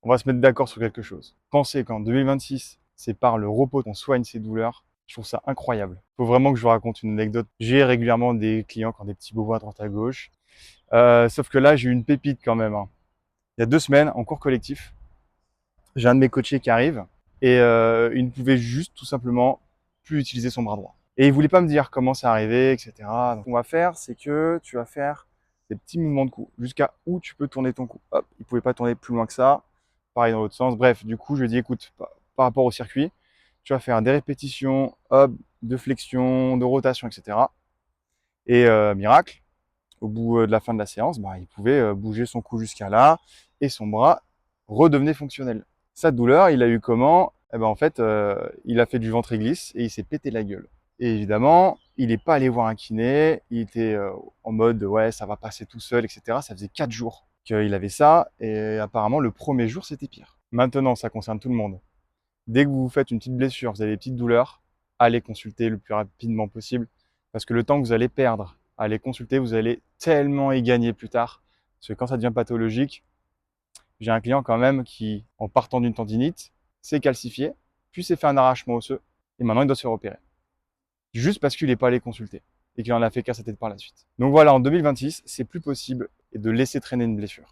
On va se mettre d'accord sur quelque chose. Pensez qu'en 2026, c'est par le repos qu'on soigne ces douleurs. Je trouve ça incroyable. Il faut vraiment que je vous raconte une anecdote. J'ai régulièrement des clients qui ont des petits bobos à droite à gauche. Sauf que là, j'ai eu une pépite quand même, hein. Il y a 2 semaines, en cours collectif, j'ai un de mes coachés qui arrive et il ne pouvait juste tout simplement plus utiliser son bras droit. Et il voulait pas me dire comment c'est arrivé, etc. Donc, ce qu'on va faire, c'est que tu vas faire des petits mouvements de cou jusqu'à où tu peux tourner ton cou. Hop, il pouvait pas tourner plus loin que ça. Pareil dans l'autre sens. Bref, du coup, je lui ai dit, écoute, par rapport au circuit, tu vas faire des répétitions, hop, de flexion, de rotation, etc. Et miracle, au bout de la fin de la séance, bah, il pouvait bouger son cou jusqu'à là et son bras redevenait fonctionnel. Sa douleur, il a eu comment? Eh ben, en fait, il a fait du ventre-glisse et il s'est pété la gueule. Et évidemment, il n'est pas allé voir un kiné, il était en mode ouais, ça va passer tout seul, etc. Ça faisait 4 jours qu'il avait ça et apparemment le premier jour c'était pire. Maintenant, ça concerne tout le monde. Dès que vous vous faites une petite blessure, vous avez des petites douleurs, allez consulter le plus rapidement possible parce que le temps que vous allez perdre à aller consulter, vous allez tellement y gagner plus tard. Parce que quand ça devient pathologique, j'ai un client quand même qui, en partant d'une tendinite, s'est calcifié, puis s'est fait un arrachement osseux, et maintenant il doit se faire opérer. Juste parce qu'il n'est pas allé consulter et qu'il en a fait qu'à sa tête par la suite. Donc voilà, en 2026, c'est plus possible de laisser traîner une blessure.